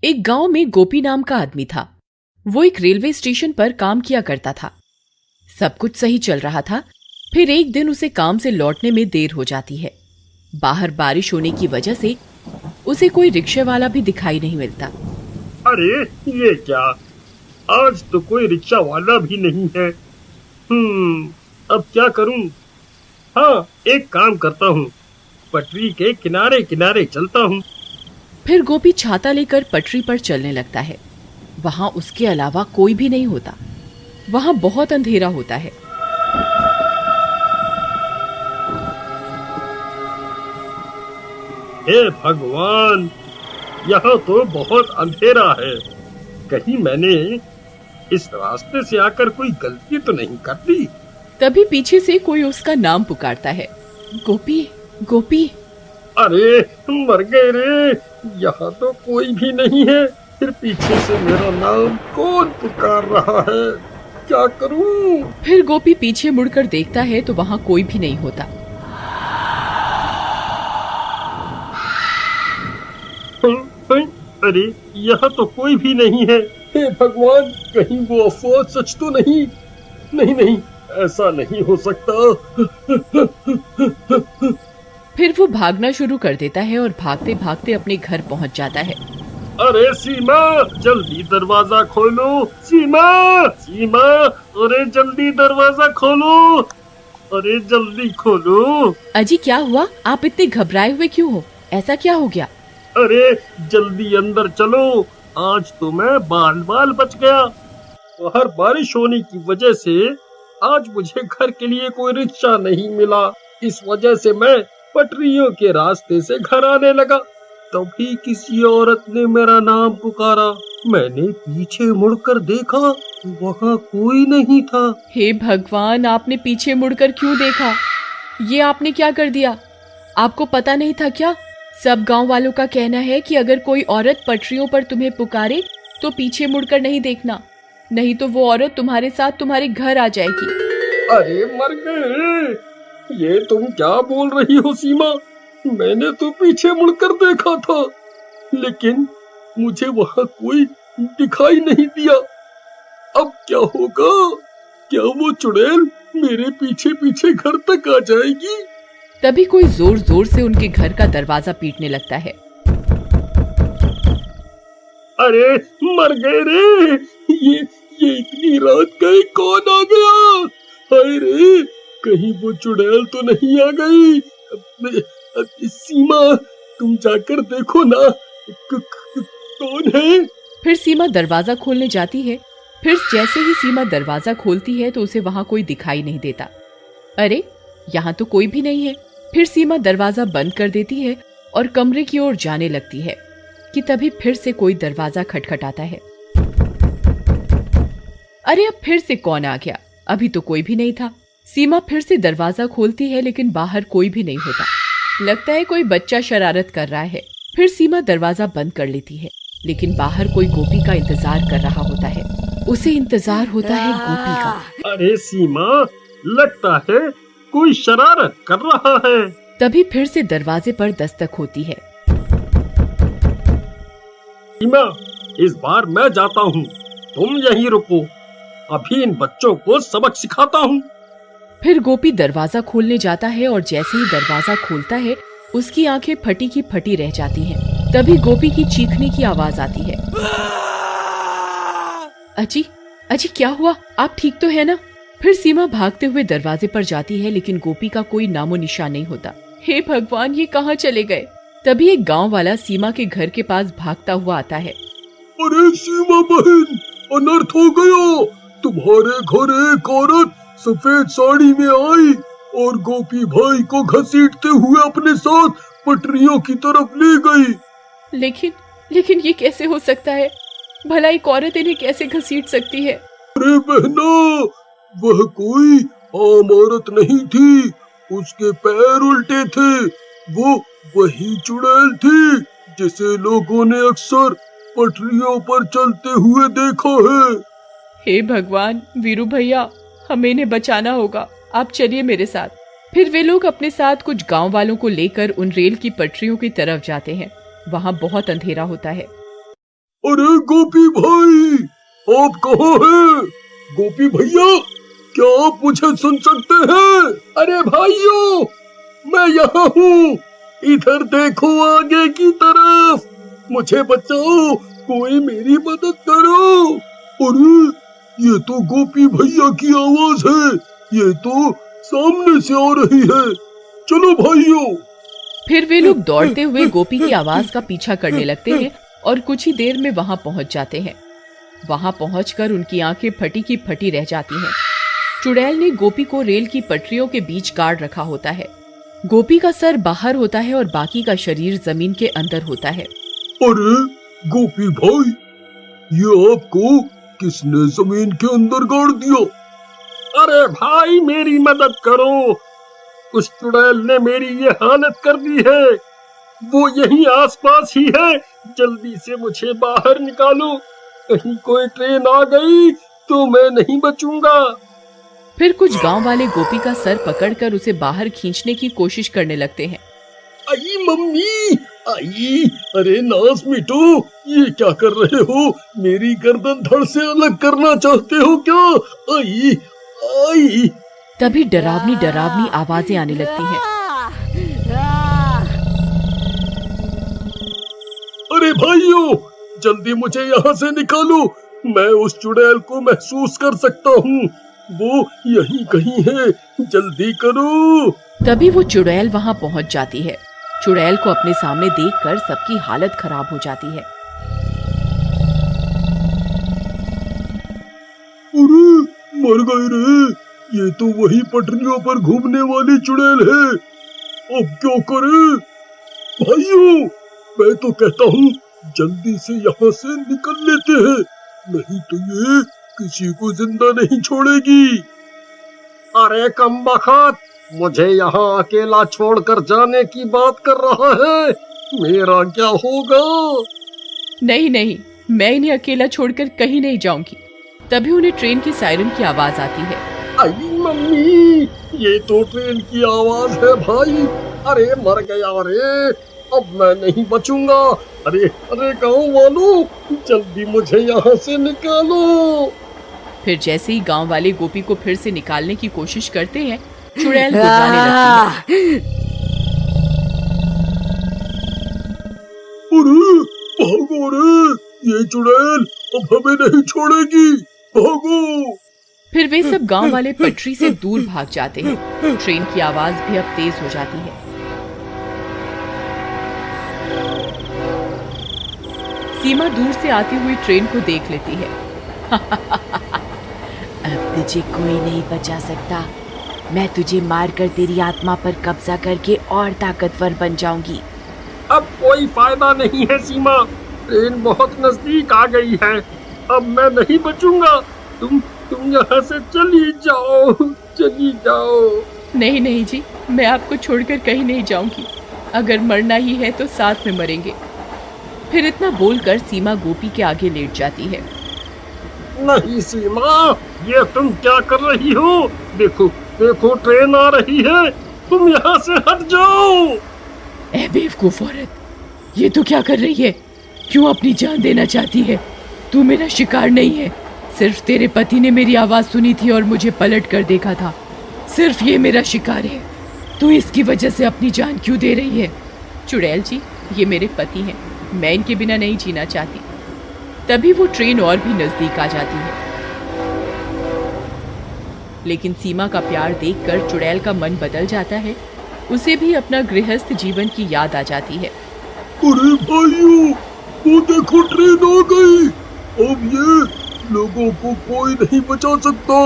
एक गांव में गोपी नाम का आदमी था। वो एक रेलवे स्टेशन पर काम किया करता था। सब कुछ सही चल रहा था। फिर एक दिन उसे काम से लौटने में देर हो जाती है। बाहर बारिश होने की वजह से उसे कोई रिक्शे वाला भी दिखाई नहीं मिलता। अरे ये क्या, आज तो कोई रिक्शा वाला भी नहीं है। अब क्या करूं? हाँ, एक काम करता हूँ, पटरी के किनारे किनारे चलता हूँ। फिर गोपी छाता लेकर पटरी पर चलने लगता है। वहां उसके अलावा कोई भी नहीं होता। वहां बहुत अंधेरा होता है। हे भगवान, यहाँ तो बहुत अंधेरा है। कहीं मैंने इस रास्ते से आकर कोई गलती तो नहीं कर दी? तभी पीछे से कोई उसका नाम पुकारता है, गोपी गोपी। अरे मर गए रे, यहाँ तो कोई भी नहीं है। फिर पीछे से मेरा नाम कौन पुकार रहा है? क्या करूं? फिर गोपी पीछे मुड़कर देखता है तो वहाँ कोई भी नहीं होता। अरे यहाँ तो कोई भी नहीं है। हे भगवान, कहीं वो अफवाह सच तो नहीं? नहीं नहीं, ऐसा नहीं हो सकता। फिर वो भागना शुरू कर देता है और भागते भागते अपने घर पहुंच जाता है। अरे सीमा, जल्दी दरवाजा खोलो। सीमा सीमा, अरे जल्दी दरवाजा खोलो। अरे जल्दी खोलो। अजी क्या हुआ? आप इतने घबराए हुए क्यों हो? ऐसा क्या हो गया? अरे जल्दी अंदर चलो, आज तो मैं बाल बाल बच गया। बाहर बारिश होने की वजह से आज मुझे घर के लिए कोई रिक्शा नहीं मिला। इस वजह से मैं पटरियों के रास्ते से घर आने लगा। तभी किसी औरत ने मेरा नाम पुकारा। मैंने पीछे मुड़कर देखा, वहाँ कोई नहीं था। हे भगवान, आपने पीछे मुड़कर क्यों देखा? ये आपने क्या कर दिया? आपको पता नहीं था क्या? सब गांव वालों का कहना है कि अगर कोई औरत पटरियों पर तुम्हें पुकारे तो पीछे मुड़कर नहीं देखना, नहीं तो वो औरत तुम्हारे साथ तुम्हारे घर आ जाएगी। अरे मर गए, ये तुम क्या बोल रही हो सीमा? मैंने तो पीछे मुड़कर देखा था, लेकिन मुझे वहाँ कोई दिखाई नहीं दिया। अब क्या होगा? क्या वो चुड़ैल मेरे पीछे पीछे घर तक आ जाएगी? तभी कोई जोर जोर से उनके घर का दरवाजा पीटने लगता है। अरे मर गए रे, ये इतनी रात गए कौन आ गया? हाय रे, कहीं वो चुड़ैल तो नहीं आ गई? सीमा, तुम जाकर देखो ना, कौन है? फिर सीमा दरवाजा खोलने जाती है। फिर जैसे ही सीमा दरवाजा खोलती है तो उसे वहाँ कोई दिखाई नहीं देता। अरे यहाँ तो कोई भी नहीं है। फिर सीमा दरवाजा बंद कर देती है और कमरे की ओर जाने लगती है कि तभी फिर से कोई दरवाजा खटखटाता है। अरे अब फिर से कौन आ गया? अभी तो कोई भी नहीं था। सीमा फिर से दरवाजा खोलती है लेकिन बाहर कोई भी नहीं होता। लगता है कोई बच्चा शरारत कर रहा है। फिर सीमा दरवाजा बंद कर लेती है, लेकिन बाहर कोई गोपी का इंतजार कर रहा होता है। उसे इंतजार होता है गोपी का। अरे सीमा, लगता है कोई शरारत कर रहा है। तभी फिर से दरवाजे पर दस्तक होती है। सीमा, इस बार मैं जाता हूँ, तुम यहीं रुको। अभी इन बच्चों को सबक सिखाता हूँ। फिर गोपी दरवाजा खोलने जाता है और जैसे ही दरवाजा खोलता है उसकी आंखें फटी की फटी रह जाती हैं। तभी गोपी की चीखने की आवाज आती है। अजी अजी क्या हुआ? आप ठीक तो है ना? फिर सीमा भागते हुए दरवाजे पर जाती है, लेकिन गोपी का कोई नामो निशान नहीं होता। हे भगवान, ये कहाँ चले गए? तभी एक गांव वाला सीमा के घर के पास भागता हुआ आता है। अरे सीमा बहन, अनर्थ हो गया। तुम्हारे घर एक औरत सफेद साड़ी में आई और गोपी भाई को घसीटते हुए अपने साथ पटरियों की तरफ ले गई। लेकिन ये कैसे हो सकता है? भला एक औरत इन्हें कैसे घसीट सकती है? अरे बहना, वह कोई आम औरत नहीं थी, उसके पैर उल्टे थे। वो वही चुड़ैल थी जिसे लोगों ने अक्सर पटरियों पर चलते हुए देखा है। हे भगवान, वीरू भैया, हमें इन्हें बचाना होगा। आप चलिए मेरे साथ। फिर वे लोग अपने साथ कुछ गांव वालों को लेकर उन रेल की पटरियों की तरफ जाते हैं। वहाँ बहुत अंधेरा होता है। अरे गोपी भाई, आप कहाँ हैं? गोपी भैया, क्या आप मुझे सुन सकते हैं? अरे भाइयों, मैं यहाँ हूँ, इधर देखो आगे की तरफ, मुझे बचाओ, कोई मेरी मदद करो। अरे ये तो गोपी भैया की आवाज है, ये तो सामने से आ रही है, चलो भाइयों। फिर वे लोग दौड़ते हुए गोपी की आवाज का पीछा करने लगते हैं और कुछ ही देर में वहां पहुंच जाते हैं। वहां पहुंचकर उनकी आंखें फटी की फटी रह जाती हैं। चुड़ैल ने गोपी को रेल की पटरियों के बीच गाड़ रखा होता है। गोपी का सर बाहर होता है और बाकी का शरीर जमीन के अंदर होता है। अरे गोपी भाई, ये आपको किसने जमीन के अंदर गाड़ दिया? अरे भाई, मेरी मदद करो, उस चुड़ैल ने मेरी ये हालत कर दी है, वो यहीं आसपास ही है, जल्दी से मुझे बाहर निकालो, कहीं कोई ट्रेन आ गई तो मैं नहीं बचूंगा। फिर कुछ गांव वाले गोपी का सर पकड़कर उसे बाहर खींचने की कोशिश करने लगते हैं। आई मम्मी, आई, अरे नास मिटो, ये क्या कर रहे हो? मेरी गर्दन धड़ से अलग करना चाहते हो क्या? आई आई। तभी डरावनी डरावनी आवाजें आने लगती हैं। अरे भाइयों, जल्दी मुझे यहाँ से निकालो, मैं उस चुड़ैल को महसूस कर सकता हूँ, वो यहीं कहीं है, जल्दी करो। तभी वो चुड़ैल वहाँ पहुँच जाती है। चुड़ैल को अपने सामने देखकर सबकी हालत खराब हो जाती है। अरे मर गए रे, ये तो वही पटरियों पर घूमने वाली चुड़ैल है, अब क्या करें? भाइयों, मैं तो कहता हूँ जल्दी से यहाँ से निकल लेते हैं, नहीं तो ये किसी को जिंदा नहीं छोड़ेगी। अरे कमबख्त, मुझे यहाँ अकेला छोड़कर जाने की बात कर रहा है, मेरा क्या होगा? नहीं नहीं, मैं इन्हें अकेला छोड़कर कहीं नहीं जाऊंगी। तभी उन्हें ट्रेन की सायरन की आवाज आती है। आई मम्मी, ये तो ट्रेन की आवाज है भाई, अरे मर गया रे, अब मैं नहीं बचूंगा। अरे अरे गाँव वालों, जल्दी मुझे यहाँ से निकालो। फिर जैसे ही गांव वाले गोपी को फिर से निकालने की कोशिश करते हैं, चुड़ैल गुर्राने लगती है। अरे भागो रे, ये चुड़ैल अब हमें नहीं छोड़ेगी, भागो। फिर वे सब गांव वाले पटरी से दूर भाग जाते हैं। ट्रेन की आवाज भी अब तेज हो जाती है। सीमा दूर से आती हुई ट्रेन को देख लेती है। अब तुझे कोई नहीं बचा सकता, मैं तुझे मारकर तेरी आत्मा पर कब्जा करके और ताकतवर बन जाऊंगी। अब कोई फायदा नहीं है सीमा, ट्रेन बहुत नजदीक आ गई है, अब मैं नहीं बचूंगा, तुम यहाँ से चली जाओ, चली जाओ। नहीं नहीं जी, मैं आपको छोड़कर कहीं नहीं जाऊंगी, अगर मरना ही है तो साथ में मरेंगे। फिर इतना बोलकर सीमा गोपी के आगे लेट जाती है। नहीं सीमा, ये तुम क्या कर रही हो? देखो देखो, ट्रेन आ रही है, तुम यहाँ से हट जाओ। ए बेवकूफ औरत, ये तो क्या कर रही है? क्यों अपनी जान देना चाहती है? तू मेरा शिकार नहीं है, सिर्फ तेरे पति ने मेरी आवाज सुनी थी और मुझे पलट कर देखा था, सिर्फ ये मेरा शिकार है। तू इसकी वजह से अपनी जान क्यों दे रही है? चुड़ैल जी, ये मेरे पति हैं, मैं इनके बिना नहीं जीना चाहती। तभी वो ट्रेन और भी नजदीक आ जाती है, लेकिन सीमा का प्यार देखकर चुड़ैल का मन बदल जाता है। उसे भी अपना गृहस्थ जीवन की याद आ जाती है। अरे भाइयों, वो देखो ट्रेन आ गई, अब ये लोगों को कोई नहीं बचा सकता।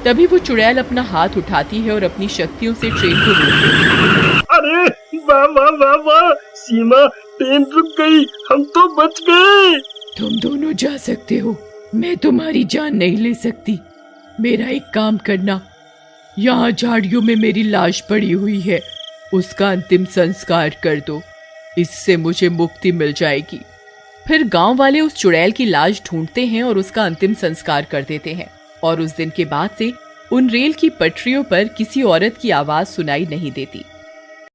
तभी वो चुड़ैल अपना हाथ उठाती है और अपनी शक्तियों से ट्रेन को रोकती है। अरे वाह वाह वाह वाह, सीमा, ट्रेन रुक गई, हम तो बच गए। तुम दोनों जा सकते हो, मैं तुम्हारी जान नहीं ले सकती। मेरा एक काम करना, यहाँ झाड़ियों में मेरी लाश पड़ी हुई है, उसका अंतिम संस्कार कर दो, इससे मुझे मुक्ति मिल जाएगी। फिर गांव वाले उस चुड़ैल की लाश ढूंढते हैं और उसका अंतिम संस्कार कर देते हैं। और उस दिन के बाद से उन रेल की पटरियों पर किसी औरत की आवाज सुनाई नहीं देती।